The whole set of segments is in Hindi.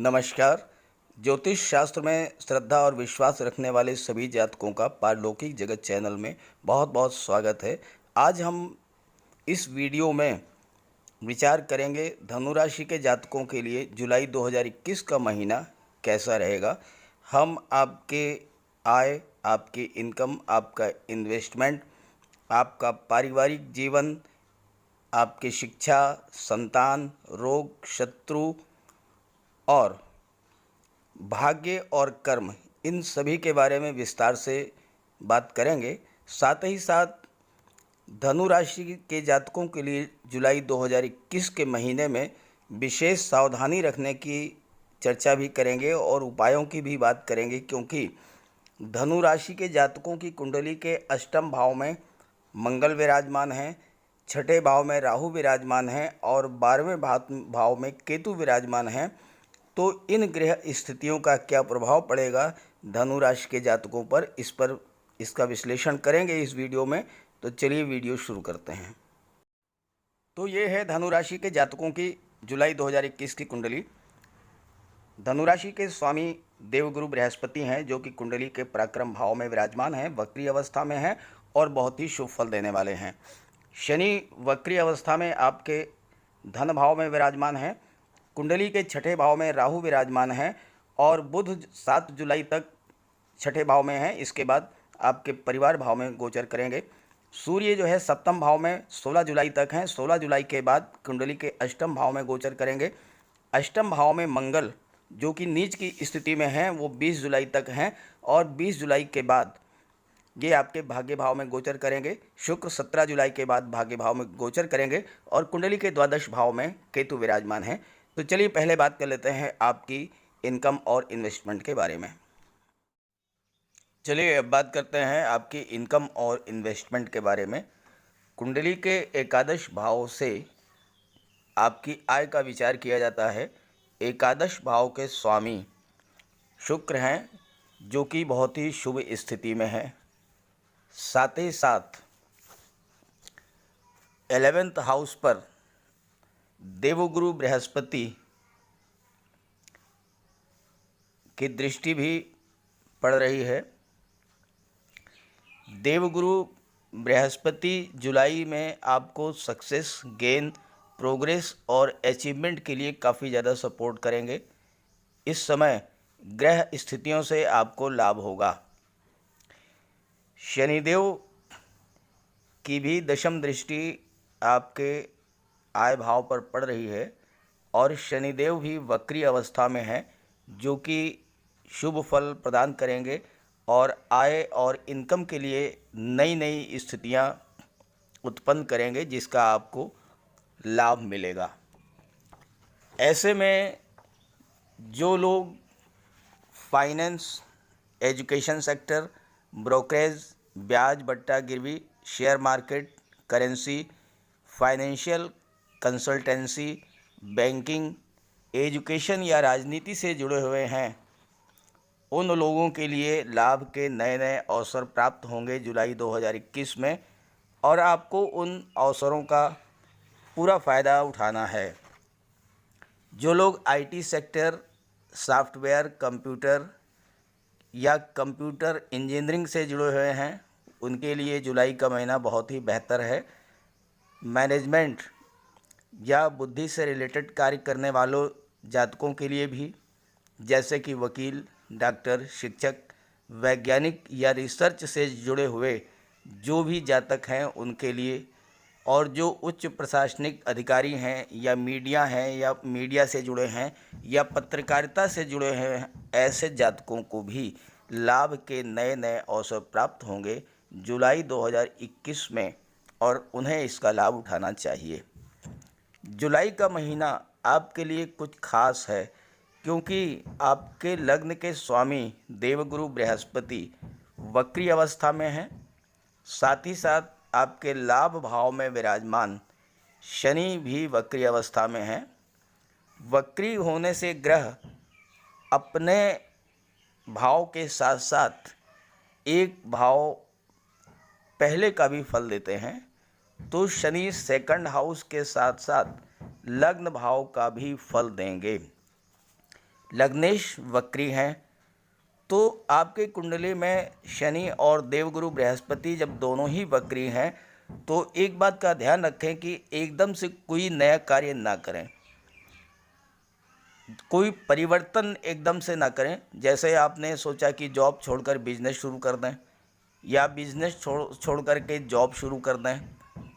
नमस्कार। ज्योतिष शास्त्र में श्रद्धा और विश्वास रखने वाले सभी जातकों का पारलौकिक जगत चैनल में बहुत बहुत स्वागत है। आज हम इस वीडियो में विचार करेंगे धनु राशि के जातकों के लिए जुलाई 2021 का महीना कैसा रहेगा। हम आपके आय, आपकी इनकम, आपका इन्वेस्टमेंट, आपका पारिवारिक जीवन, आपकी शिक्षा, संतान, रोग, शत्रु और भाग्य और कर्म, इन सभी के बारे में विस्तार से बात करेंगे। साथ ही साथ धनु राशि के जातकों के लिए जुलाई 2021 के महीने में विशेष सावधानी रखने की चर्चा भी करेंगे और उपायों की भी बात करेंगे, क्योंकि धनु राशि के जातकों की कुंडली के अष्टम भाव में मंगल विराजमान हैं, छठे भाव में राहु विराजमान हैं और 12वें भाव में केतु विराजमान हैं। तो इन ग्रह स्थितियों का क्या प्रभाव पड़ेगा धनु राशि के जातकों पर, इसका विश्लेषण करेंगे इस वीडियो में। तो चलिए वीडियो शुरू करते हैं। तो ये है धनु राशि के जातकों की जुलाई 2021 की कुंडली। धनु राशि के स्वामी देवगुरु बृहस्पति हैं, जो कि कुंडली के पराक्रम भाव में विराजमान हैं, वक्री अवस्था में हैं और बहुत ही शुभ फल देने वाले हैं। शनि वक्री अवस्था में आपके धन भाव में विराजमान हैं, कुंडली के छठे भाव में राहु विराजमान है और बुध 7 जुलाई तक छठे भाव में है। इसके बाद आपके परिवार भाव में गोचर करेंगे। सूर्य जो है सप्तम भाव में 16 जुलाई तक हैं। 16 जुलाई के बाद कुंडली के अष्टम भाव में गोचर करेंगे। अष्टम भाव में मंगल, जो कि नीच की स्थिति में हैं, वो 20 जुलाई तक हैं और 20 जुलाई के बाद ये आपके भाग्य भाव में गोचर करेंगे। शुक्र 17 जुलाई के बाद भाग्य भाव में गोचर करेंगे और कुंडली के द्वादश भाव में केतु विराजमान है। तो चलिए पहले बात कर लेते हैं आपकी इनकम और इन्वेस्टमेंट के बारे में। चलिए अब बात करते हैं आपकी इनकम और इन्वेस्टमेंट के बारे में। कुंडली के एकादश भाव से आपकी आय का विचार किया जाता है। एकादश भाव के स्वामी शुक्र हैं, जो कि बहुत ही शुभ स्थिति में है। साथ ही साथ 11th हाउस पर देवगुरु बृहस्पति की दृष्टि भी पड़ रही है। देवगुरु बृहस्पति जुलाई में आपको सक्सेस, गेन, प्रोग्रेस और अचीवमेंट के लिए काफ़ी ज़्यादा सपोर्ट करेंगे। इस समय ग्रह स्थितियों से आपको लाभ होगा। शनिदेव की भी दशम दृष्टि आपके आय भाव पर पड़ रही है और शनिदेव भी वक्री अवस्था में है, जो कि शुभ फल प्रदान करेंगे और आय और इनकम के लिए नई नई स्थितियां उत्पन्न करेंगे, जिसका आपको लाभ मिलेगा। ऐसे में जो लोग फाइनेंस, एजुकेशन सेक्टर, ब्रोकरेज, ब्याज बट्टा गिरवी, share market, currency, financial consultancy, banking, education या राजनीति से जुड़े हुए हैं, उन लोगों के लिए लाभ के नए नए अवसर प्राप्त होंगे जुलाई 2021 में और आपको उन अवसरों का पूरा फ़ायदा उठाना है। जो लोग आईटी सेक्टर, सॉफ्टवेयर, कंप्यूटर या कंप्यूटर इंजीनियरिंग से जुड़े हुए हैं, उनके लिए जुलाई का महीना बहुत ही बेहतर है। मैनेजमेंट या बुद्धि से रिलेटेड कार्य करने वालों जातकों के लिए भी, जैसे कि वकील, डॉक्टर, शिक्षक, वैज्ञानिक या रिसर्च से जुड़े हुए जो भी जातक हैं उनके लिए, और जो उच्च प्रशासनिक अधिकारी हैं या मीडिया हैं या मीडिया से जुड़े हैं या पत्रकारिता से जुड़े हैं, ऐसे जातकों को भी लाभ के नए नए अवसर प्राप्त होंगे जुलाई 2021 में और उन्हें इसका लाभ उठाना चाहिए। जुलाई का महीना आपके लिए कुछ खास है, क्योंकि आपके लग्न के स्वामी देवगुरु बृहस्पति वक्री अवस्था में हैं। साथ ही साथ आपके लाभ भाव में विराजमान शनि भी वक्री अवस्था में हैं। वक्री होने से ग्रह अपने भाव के साथ साथ एक भाव पहले का भी फल देते हैं। तो शनि सेकंड हाउस के साथ साथ लग्न भाव का भी फल देंगे। लग्नेश वक्री हैं। तो आपके कुंडली में शनि और देवगुरु बृहस्पति जब दोनों ही वक्री हैं तो एक बात का ध्यान रखें कि एकदम से कोई नया कार्य ना करें, कोई परिवर्तन एकदम से ना करें। जैसे आपने सोचा कि जॉब छोड़कर बिजनेस शुरू कर दें, या बिजनेस छोड़ कर के जॉब शुरू कर दें,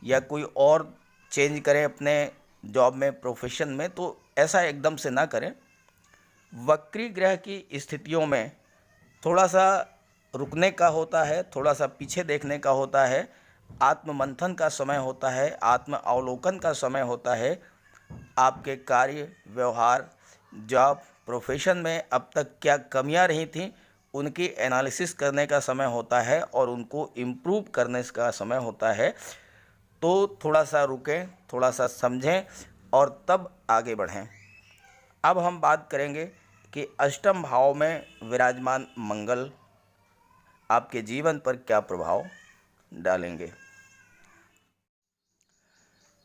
या कोई और चेंज करें अपने जॉब में, प्रोफेशन में, तो ऐसा एकदम से ना करें। वक्री ग्रह की स्थितियों में थोड़ा सा रुकने का होता है, थोड़ा सा पीछे देखने का होता है, आत्ममंथन का समय होता है, आत्म अवलोकन का समय होता है। आपके कार्य, व्यवहार, जॉब, प्रोफेशन में अब तक क्या कमियां रही थीं उनकी एनालिसिस करने का समय होता है और उनको इम्प्रूव करने का समय होता है। तो थोड़ा सा रुकें, थोड़ा सा समझें और तब आगे बढ़ें। अब हम बात करेंगे कि अष्टम भाव में विराजमान मंगल आपके जीवन पर क्या प्रभाव डालेंगे।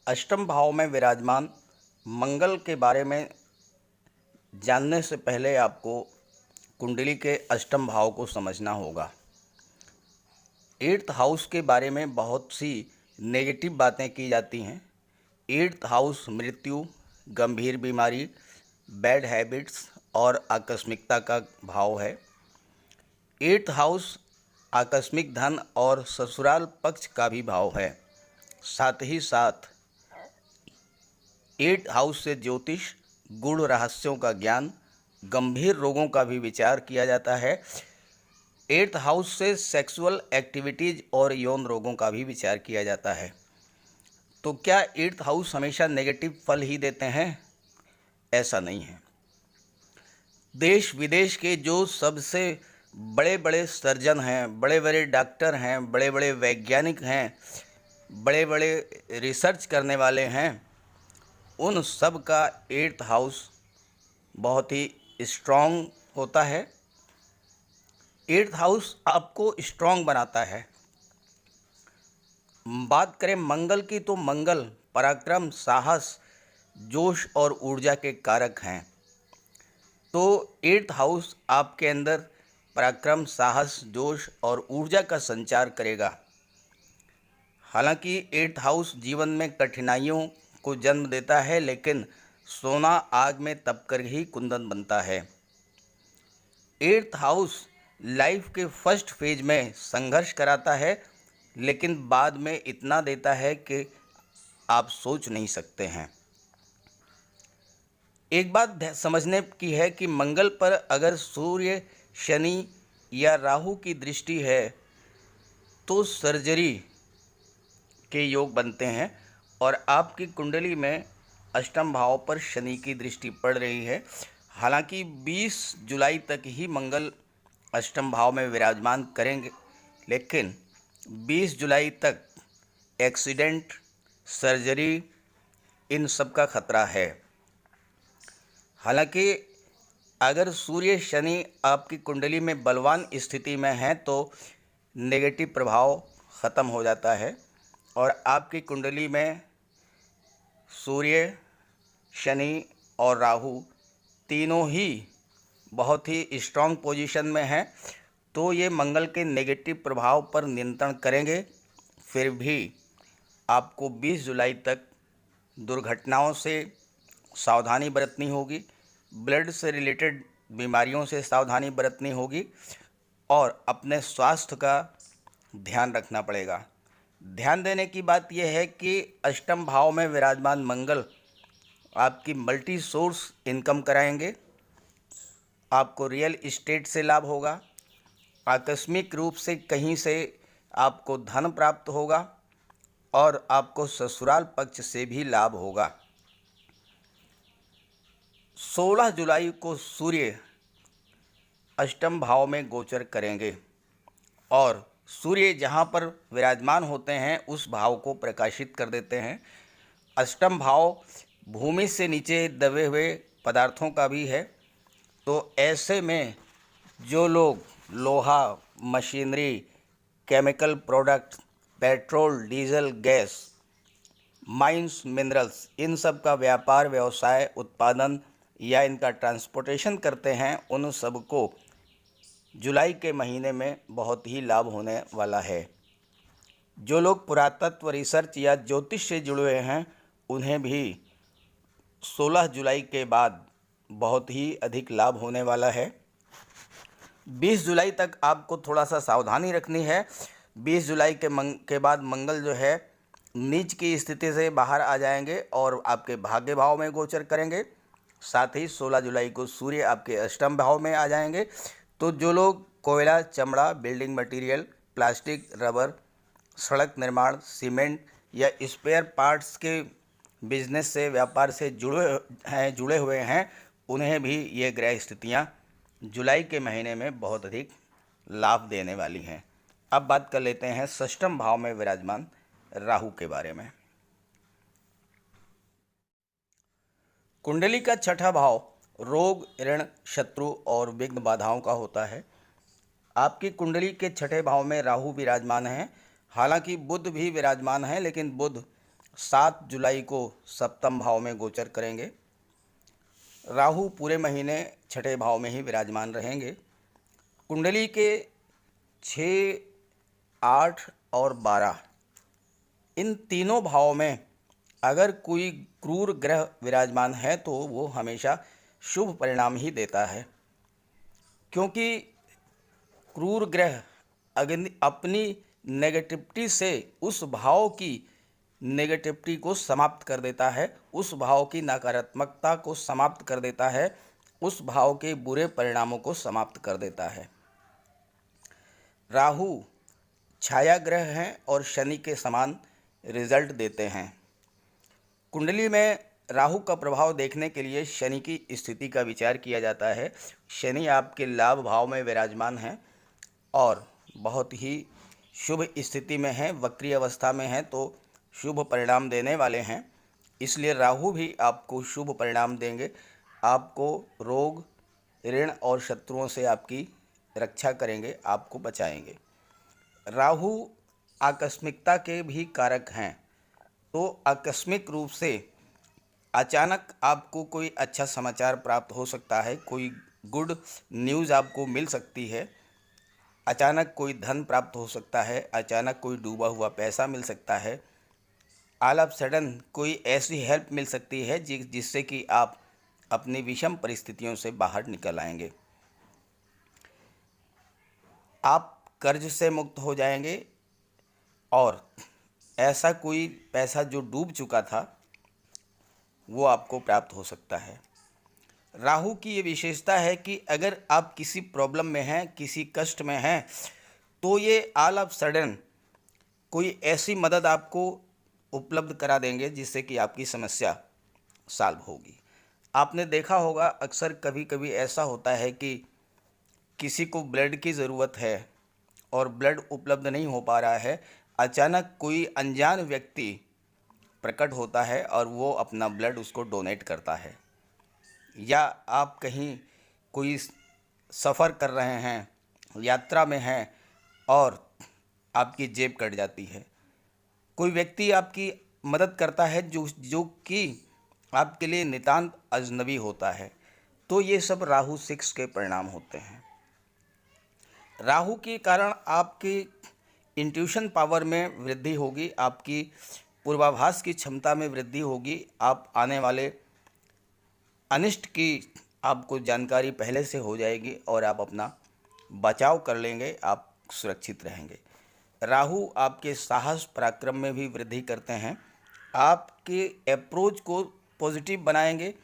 अष्टम भाव में विराजमान मंगल के बारे में जानने से पहले आपको कुंडली के अष्टम भाव को समझना होगा। 8th हाउस के बारे में बहुत सी नेगेटिव बातें की जाती हैं। 8th हाउस मृत्यु, गंभीर बीमारी, बैड हैबिट्स और आकस्मिकता का भाव है। 8th हाउस आकस्मिक धन और ससुराल पक्ष का भी भाव है। साथ ही साथ 8th हाउस से ज्योतिष, गूढ़ रहस्यों का ज्ञान, गंभीर रोगों का भी विचार किया जाता है। 8th हाउस से सेक्सुअल एक्टिविटीज़ और यौन रोगों का भी विचार किया जाता है। तो क्या 8th हाउस हमेशा नेगेटिव फल ही देते हैं? ऐसा नहीं है। देश विदेश के जो सबसे बड़े बड़े सर्जन हैं, बड़े बड़े डॉक्टर हैं, बड़े बड़े वैज्ञानिक हैं, बड़े बड़े रिसर्च करने वाले हैं, उन सब का 8th हाउस बहुत ही स्ट्रॉन्ग होता है। 8th हाउस आपको स्ट्रॉन्ग बनाता है। बात करें मंगल की तो मंगल पराक्रम, साहस, जोश और ऊर्जा के कारक हैं। तो 8th हाउस आपके अंदर पराक्रम, साहस, जोश और ऊर्जा का संचार करेगा। हालांकि 8th हाउस जीवन में कठिनाइयों को जन्म देता है, लेकिन सोना आग में तपकर ही कुंदन बनता है। 8th हाउस लाइफ के फर्स्ट फेज में संघर्ष कराता है, लेकिन बाद में इतना देता है कि आप सोच नहीं सकते हैं। एक बात समझने की है कि मंगल पर अगर सूर्य, शनि या राहु की दृष्टि है तो सर्जरी के योग बनते हैं, और आपकी कुंडली में अष्टम भाव पर शनि की दृष्टि पड़ रही है। हालांकि 20 जुलाई तक ही मंगल अष्टम भाव में विराजमान करेंगे, लेकिन 20 जुलाई तक एक्सीडेंट, सर्जरी, इन सब का खतरा है। हालांकि अगर सूर्य, शनि आपकी कुंडली में बलवान स्थिति में हैं तो नेगेटिव प्रभाव ख़त्म हो जाता है, और आपकी कुंडली में सूर्य, शनि और राहु तीनों ही बहुत ही स्ट्रॉन्ग पोजीशन में हैं, तो ये मंगल के नेगेटिव प्रभाव पर नियंत्रण करेंगे। फिर भी आपको 20 जुलाई तक दुर्घटनाओं से सावधानी बरतनी होगी, ब्लड से रिलेटेड बीमारियों से सावधानी बरतनी होगी, और अपने स्वास्थ्य का ध्यान रखना पड़ेगा। ध्यान देने की बात यह है कि अष्टम भाव में विराजमान मंगल आपकी मल्टी सोर्स इनकम कराएंगे। आपको रियल इस्टेट से लाभ होगा, आकस्मिक रूप से कहीं से आपको धन प्राप्त होगा, और आपको ससुराल पक्ष से भी लाभ होगा। 16 जुलाई को सूर्य अष्टम भाव में गोचर करेंगे, और सूर्य जहाँ पर विराजमान होते हैं उस भाव को प्रकाशित कर देते हैं। अष्टम भाव भूमि से नीचे दबे हुए पदार्थों का भी है, तो ऐसे में जो लोग लोहा, machinery, chemical product, petrol, diesel, gas, mines, minerals, इन सब का व्यापार, व्यवसाय, उत्पादन या इनका ट्रांसपोर्टेशन करते हैं, उन सबको जुलाई के महीने में बहुत ही लाभ होने वाला है। जो लोग पुरातत्व रिसर्च या ज्योतिष से जुड़े हुए हैं, उन्हें भी 16 जुलाई के बाद बहुत ही अधिक लाभ होने वाला है। 20 जुलाई तक आपको थोड़ा सा सावधानी रखनी है। 20 जुलाई के बाद मंगल जो है नीच की स्थिति से बाहर आ जाएंगे और आपके भाग्य भाव में गोचर करेंगे। साथ ही 16 जुलाई को सूर्य आपके अष्टम भाव में आ जाएंगे। तो जो लोग कोयला, चमड़ा, बिल्डिंग मटेरियल, प्लास्टिक, रबर, सड़क निर्माण, सीमेंट या स्पेयर पार्ट्स के बिजनेस से, व्यापार से जुड़े हुए हैं, उन्हें भी ये ग्रह स्थितियाँ जुलाई के महीने में बहुत अधिक लाभ देने वाली हैं। अब बात कर लेते हैं षष्ठम भाव में विराजमान राहु के बारे में। कुंडली का छठा भाव रोग, ऋण, शत्रु और विघ्न बाधाओं का होता है। आपकी कुंडली के छठे भाव में राहु विराजमान है। हालांकि बुध भी विराजमान है, लेकिन बुध 7 जुलाई को सप्तम भाव में गोचर करेंगे। राहु पूरे महीने छठे भाव में ही विराजमान रहेंगे। कुंडली के 6, 8 और 12 इन तीनों भावों में अगर कोई क्रूर ग्रह विराजमान है तो वो हमेशा शुभ परिणाम ही देता है, क्योंकि क्रूर ग्रह अपनी नेगेटिविटी से उस भाव की नेगेटिविटी को समाप्त कर देता है, उस भाव की नकारात्मकता को समाप्त कर देता है, उस भाव के बुरे परिणामों को समाप्त कर देता है। राहु छाया ग्रह हैं और शनि के समान रिजल्ट देते हैं। कुंडली में राहु का प्रभाव देखने के लिए शनि की स्थिति का विचार किया जाता है। शनि आपके लाभ भाव में विराजमान हैं और बहुत ही शुभ स्थिति में हैं, वक्री अवस्था में हैं, तो शुभ परिणाम देने वाले हैं। इसलिए राहु भी आपको शुभ परिणाम देंगे, आपको रोग, ऋण और शत्रुओं से आपकी रक्षा करेंगे, आपको बचाएंगे। राहु आकस्मिकता के भी कारक हैं, तो आकस्मिक रूप से अचानक आपको कोई अच्छा समाचार प्राप्त हो सकता है, कोई गुड न्यूज़ आपको मिल सकती है, अचानक कोई धन प्राप्त हो सकता है, अचानक कोई डूबा हुआ पैसा मिल सकता है, ऑल ऑफ सडन कोई ऐसी हेल्प मिल सकती है जिससे कि आप अपनी विषम परिस्थितियों से बाहर निकल आएंगे। आप कर्ज से मुक्त हो जाएंगे और ऐसा कोई पैसा जो डूब चुका था वो आपको प्राप्त हो सकता है। राहु की ये विशेषता है कि अगर आप किसी प्रॉब्लम में हैं, किसी कष्ट में हैं, तो ये ऑल ऑफ सडन कोई ऐसी मदद आपको उपलब्ध करा देंगे जिससे कि आपकी समस्या सॉल्व होगी। आपने देखा होगा अक्सर कभी कभी ऐसा होता है कि किसी को ब्लड की ज़रूरत है और ब्लड उपलब्ध नहीं हो पा रहा है, अचानक कोई अनजान व्यक्ति प्रकट होता है और वो अपना ब्लड उसको डोनेट करता है। या आप कहीं कोई सफ़र कर रहे हैं, यात्रा में हैं और आपकी जेब कट जाती है, कोई व्यक्ति आपकी मदद करता है जो कि आपके लिए नितांत अजनबी होता है, तो ये सब राहु 6 के परिणाम होते हैं। राहु के कारण आपकी इंट्यूशन पावर में वृद्धि होगी, आपकी पूर्वाभास की क्षमता में वृद्धि होगी, आप आने वाले अनिष्ट की आपको जानकारी पहले से हो जाएगी और आप अपना बचाव कर लेंगे, आप सुरक्षित रहेंगे। राहु आपके साहस पराक्रम में भी वृद्धि करते हैं, आपके अप्रोच को पॉजिटिव बनाएंगे।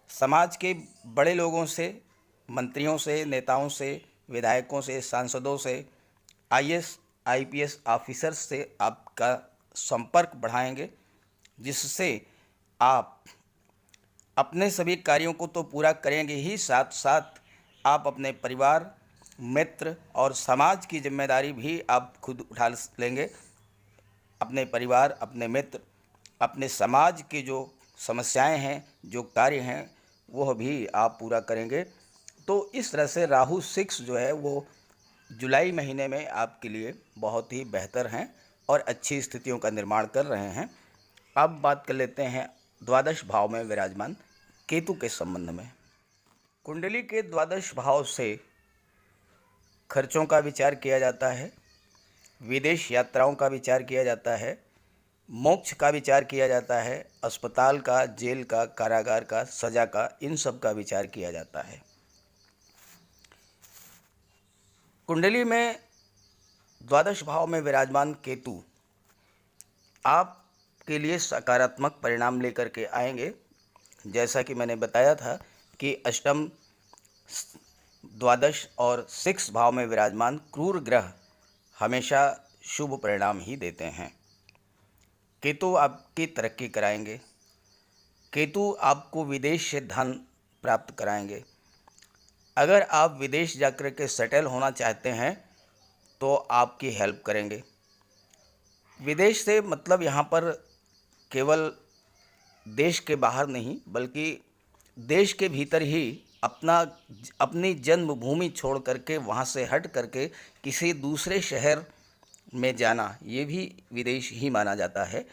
समाज के बड़े लोगों से, मंत्रियों से, नेताओं से, विधायकों से, सांसदों से, आईएएस आईपीएस ऑफिसर्स से आपका संपर्क बढ़ाएंगे, जिससे आप अपने सभी कार्यों को तो पूरा करेंगे ही, साथ साथ आप अपने परिवार, मित्र और समाज की जिम्मेदारी भी आप खुद उठा लेंगे। अपने परिवार, अपने मित्र, अपने समाज की जो समस्याएं हैं, जो कार्य हैं, वह भी आप पूरा करेंगे। तो इस तरह से राहु 6 जो है वो जुलाई महीने में आपके लिए बहुत ही बेहतर हैं और अच्छी स्थितियों का निर्माण कर रहे हैं। अब बात कर लेते हैं द्वादश भाव में विराजमान केतु के संबंध में कुंडली के द्वादश भाव से खर्चों का विचार किया जाता है, विदेश यात्राओं का विचार किया जाता है, मोक्ष का विचार किया जाता है, अस्पताल का, जेल का, कारागार का, सजा का, इन सब का विचार किया जाता है। कुंडली में द्वादश भाव में विराजमान केतु आपके लिए सकारात्मक परिणाम लेकर के आएंगे। जैसा कि मैंने बताया था कि अष्टम, द्वादश और 6 भाव में विराजमान क्रूर ग्रह हमेशा शुभ परिणाम ही देते हैं। केतु आपकी तरक्की कराएंगे, केतु आपको विदेश से धन प्राप्त कराएंगे। अगर आप विदेश जाकर के सेटल होना चाहते हैं तो आपकी हेल्प करेंगे। विदेश से मतलब यहाँ पर केवल देश के बाहर नहीं बल्कि देश के भीतर ही अपनी जन्मभूमि छोड़ करके वहाँ से हट करके किसी दूसरे शहर में जाना, ये भी विदेश ही माना जाता है।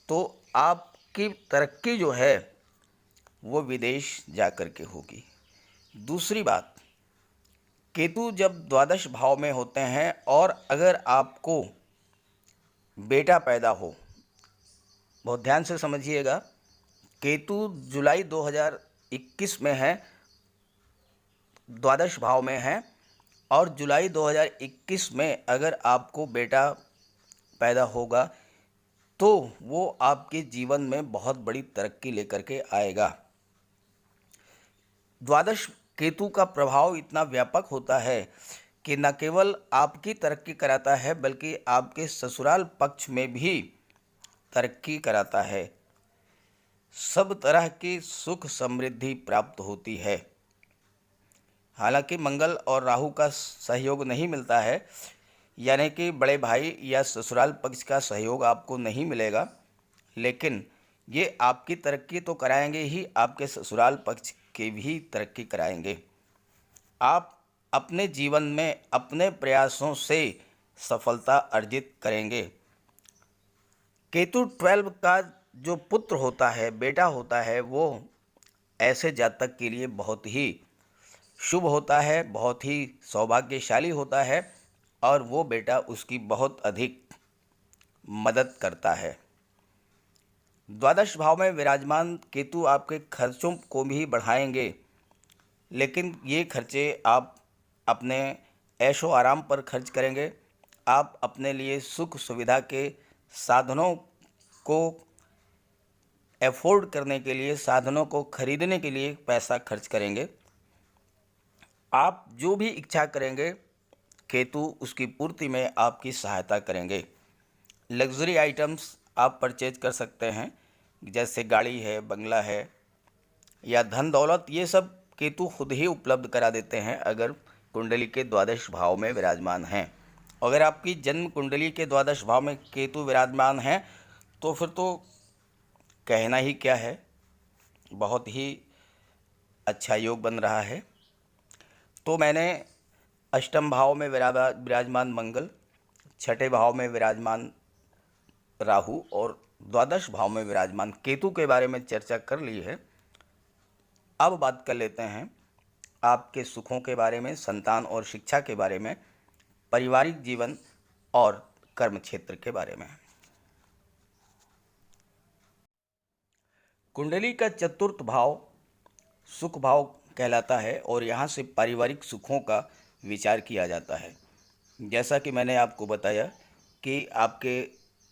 तो आपकी तरक्की जो है वो विदेश जा कर के होगी। दूसरी बात, केतु जब द्वादश भाव में होते हैं और अगर आपको बेटा पैदा हो, बहुत ध्यान से समझिएगा, केतु जुलाई 2021 में है, द्वादश भाव में है, और जुलाई 2021 में अगर आपको बेटा पैदा होगा तो वो आपके जीवन में बहुत बड़ी तरक्की लेकर के आएगा। द्वादश केतु का प्रभाव इतना व्यापक होता है कि न केवल आपकी तरक्की कराता है बल्कि आपके ससुराल पक्ष में भी तरक्की कराता है। सब तरह की सुख समृद्धि प्राप्त होती है। हालांकि मंगल और राहु का सहयोग नहीं मिलता है, यानी कि बड़े भाई या ससुराल पक्ष का सहयोग आपको नहीं मिलेगा, लेकिन ये आपकी तरक्की तो कराएंगे ही, आपके ससुराल पक्ष की भी तरक्की कराएंगे। आप अपने जीवन में अपने प्रयासों से सफलता अर्जित करेंगे। केतु 12 का जो पुत्र होता है, बेटा होता है, वो ऐसे जातक के लिए बहुत ही शुभ होता है, बहुत ही सौभाग्यशाली होता है और वो बेटा उसकी बहुत अधिक मदद करता है। द्वादश भाव में विराजमान केतु आपके खर्चों को भी बढ़ाएंगे, लेकिन ये खर्चे आप अपने ऐशो आराम पर खर्च करेंगे। आप अपने लिए सुख सुविधा के साधनों को अफोर्ड करने के लिए, साधनों को खरीदने के लिए पैसा खर्च करेंगे। आप जो भी इच्छा करेंगे केतु उसकी पूर्ति में आपकी सहायता करेंगे। लग्जरी आइटम्स आप परचेज कर सकते हैं, जैसे गाड़ी है, बंगला है या धन दौलत, ये सब केतु खुद ही उपलब्ध करा देते हैं अगर कुंडली के द्वादश भाव में विराजमान हैं। अगर आपकी जन्म कुंडली के द्वादश भाव में केतु विराजमान हैं तो फिर तो कहना ही क्या है, बहुत ही अच्छा योग बन रहा है। तो मैंने अष्टम भाव में विराजमान मंगल, छठे भाव में विराजमान राहु और द्वादश भाव में विराजमान केतु के बारे में चर्चा कर ली है। अब बात कर लेते हैं आपके सुखों के बारे में, संतान और शिक्षा के बारे में, पारिवारिक जीवन और कर्म क्षेत्र के बारे में। कुंडली का चतुर्थ भाव सुख भाव कहलाता है और यहाँ से पारिवारिक सुखों का विचार किया जाता है। जैसा कि मैंने आपको बताया कि आपके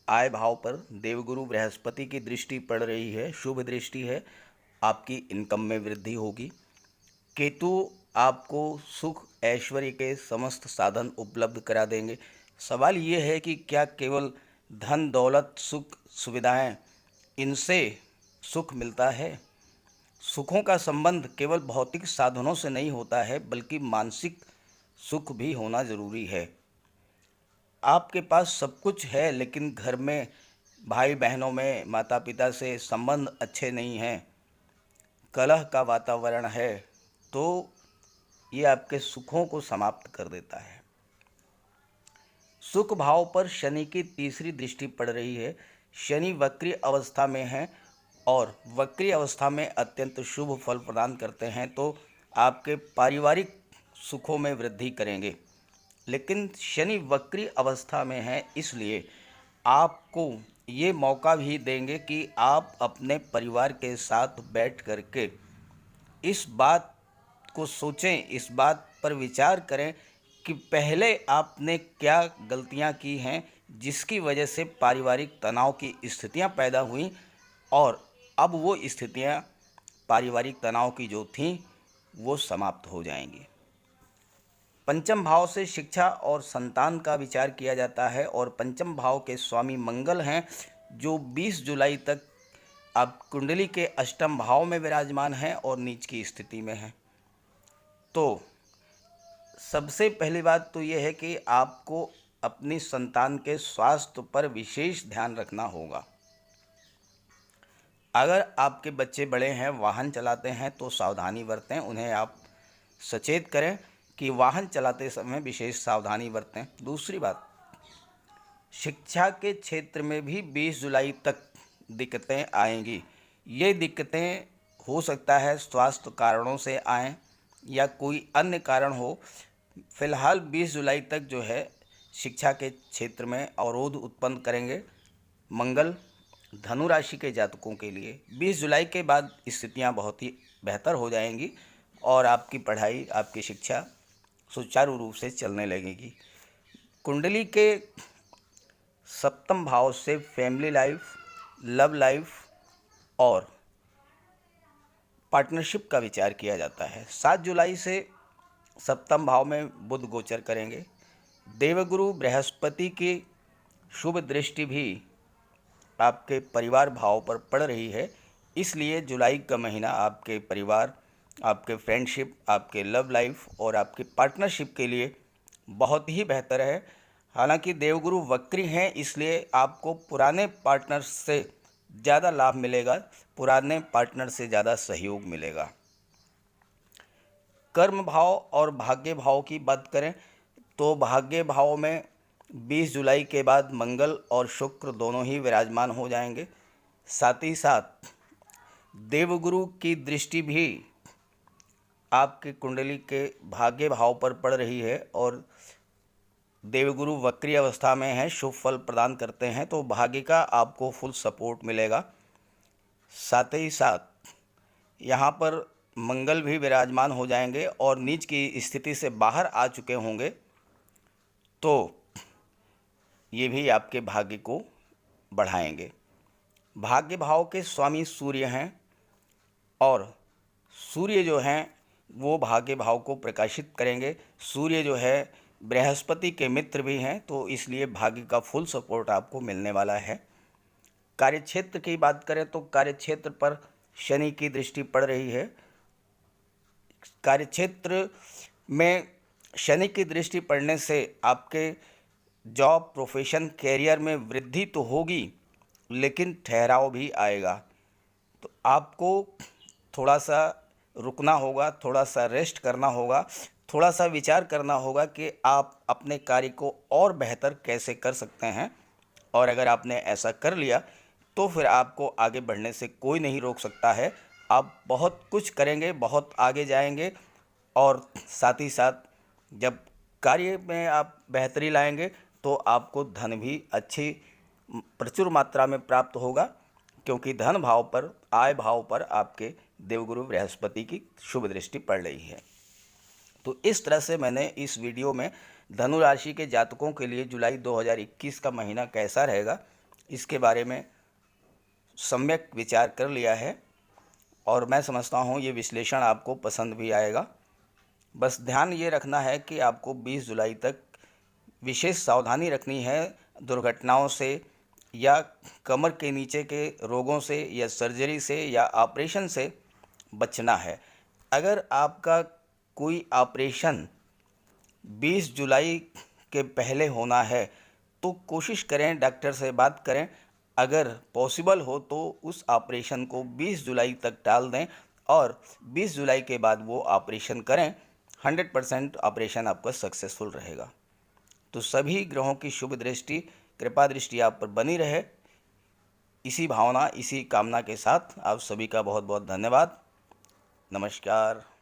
आय भाव पर देवगुरु बृहस्पति की दृष्टि पड़ रही है, शुभ दृष्टि है, आपकी इनकम में वृद्धि होगी। केतु आपको सुख ऐश्वर्य के समस्त साधन उपलब्ध करा देंगे। सवाल ये है कि क्या केवल धन दौलत सुख सुविधाएं, इनसे सुख मिलता है? सुखों का संबंध केवल भौतिक साधनों से नहीं होता है बल्कि मानसिक सुख भी होना ज़रूरी है। आपके पास सब कुछ है लेकिन घर में भाई बहनों में, माता पिता से संबंध अच्छे नहीं हैं, कलह का वातावरण है, तो ये आपके सुखों को समाप्त कर देता है। सुख भाव पर शनि की तीसरी दृष्टि पड़ रही है। शनि वक्री अवस्था में है और वक्री अवस्था में अत्यंत शुभ फल प्रदान करते हैं, तो आपके पारिवारिक सुखों में वृद्धि करेंगे। लेकिन शनि वक्री अवस्था में है, इसलिए आपको ये मौका भी देंगे कि आप अपने परिवार के साथ बैठ करके इस बात को सोचें, इस बात पर विचार करें कि पहले आपने क्या गलतियां की हैं जिसकी वजह से पारिवारिक तनाव की स्थितियां पैदा हुई, और अब वो स्थितियां पारिवारिक तनाव की जो थीं वो समाप्त हो जाएंगी। पंचम भाव से शिक्षा और संतान का विचार किया जाता है, और पंचम भाव के स्वामी मंगल हैं, जो 20 जुलाई तक अब कुंडली के अष्टम भाव में विराजमान हैं और नीच की स्थिति में हैं। तो सबसे पहली बात तो ये है कि आपको अपनी संतान के स्वास्थ्य पर विशेष ध्यान रखना होगा। अगर आपके बच्चे बड़े हैं, वाहन चलाते हैं, तो सावधानी बरतें, उन्हें आप सचेत करें कि वाहन चलाते समय विशेष सावधानी बरतें। दूसरी बात, शिक्षा के क्षेत्र में भी 20 जुलाई तक दिक्कतें आएंगी। ये दिक्कतें हो सकता है स्वास्थ्य कारणों से आएँ या कोई अन्य कारण हो। फिलहाल 20 जुलाई तक जो है शिक्षा के क्षेत्र में अवरोध उत्पन्न करेंगे मंगल। धनु राशि के जातकों के लिए 20 जुलाई के बाद स्थितियां बहुत ही बेहतर हो जाएंगी और आपकी पढ़ाई, आपकी शिक्षा सुचारू रूप से चलने लगेगी। कुंडली के सप्तम भाव से फैमिली लाइफ, लव लाइफ और पार्टनरशिप का विचार किया जाता है। 7 जुलाई से सप्तम भाव में बुध गोचर करेंगे। देवगुरु बृहस्पति की शुभ दृष्टि भी आपके परिवार भाव पर पड़ रही है, इसलिए जुलाई का महीना आपके परिवार, आपके फ्रेंडशिप, आपके लव लाइफ और आपके पार्टनरशिप के लिए बहुत ही बेहतर है। हालांकि देवगुरु वक्री हैं, इसलिए आपको पुराने पार्टनर से ज़्यादा लाभ मिलेगा, पुराने पार्टनर से ज़्यादा सहयोग मिलेगा। कर्म भाव और भाग्य भाव की बात करें तो भाग्य भाव में 20 जुलाई के बाद मंगल और शुक्र दोनों ही विराजमान हो जाएंगे। साथ ही साथ देवगुरु की दृष्टि भी आपकी कुंडली के भाग्य भाव पर पड़ रही है और देवगुरु वक्री अवस्था में है, शुभ फल प्रदान करते हैं, तो भाग्य का आपको फुल सपोर्ट मिलेगा। साथ ही साथ यहाँ पर मंगल भी विराजमान हो जाएंगे और नीच की स्थिति से बाहर आ चुके होंगे, तो ये भी आपके भाग्य को बढ़ाएंगे। भाग्य भाव के स्वामी सूर्य हैं और सूर्य जो हैं वो भाग्य भाव को प्रकाशित करेंगे। सूर्य जो है बृहस्पति के मित्र भी हैं, तो इसलिए भाग्य का फुल सपोर्ट आपको मिलने वाला है। कार्यक्षेत्र की बात करें तो कार्यक्षेत्र पर शनि की दृष्टि पड़ रही है। कार्यक्षेत्र में शनि की दृष्टि पड़ने से आपके जॉब, प्रोफेशन, कैरियर में वृद्धि तो होगी, लेकिन ठहराव भी आएगा। तो आपको थोड़ा सा रुकना होगा, थोड़ा सा रेस्ट करना होगा, थोड़ा सा विचार करना होगा कि आप अपने कार्य को और बेहतर कैसे कर सकते हैं। और अगर आपने ऐसा कर लिया तो फिर आपको आगे बढ़ने से कोई नहीं रोक सकता है। आप बहुत कुछ करेंगे, बहुत आगे जाएंगे और साथ ही साथ जब कार्य में आप बेहतरी लाएंगे तो आपको धन भी अच्छी प्रचुर मात्रा में प्राप्त होगा, क्योंकि धन भाव पर, आय भाव पर आपके देवगुरु बृहस्पति की शुभ दृष्टि पड़ रही है। तो इस तरह से मैंने इस वीडियो में धनु राशि के जातकों के लिए जुलाई 2021 का महीना कैसा रहेगा इसके बारे में सम्यक विचार कर लिया है और मैं समझता हूँ ये विश्लेषण आपको पसंद भी आएगा। बस ध्यान ये रखना है कि आपको 20 जुलाई तक विशेष सावधानी रखनी है, दुर्घटनाओं से या कमर के नीचे के रोगों से या सर्जरी से या ऑपरेशन से बचना है। अगर आपका कोई ऑपरेशन 20 जुलाई के पहले होना है तो कोशिश करें, डॉक्टर से बात करें, अगर पॉसिबल हो तो उस ऑपरेशन को 20 जुलाई तक टाल दें और 20 जुलाई के बाद वो ऑपरेशन करें। 100% ऑपरेशन आपका सक्सेसफुल रहेगा। तो सभी ग्रहों की शुभ दृष्टि, कृपा दृष्टि आप पर बनी रहे। इसी भावना, इसी कामना के साथ आप सभी का बहुत बहुत धन्यवाद। नमस्कार।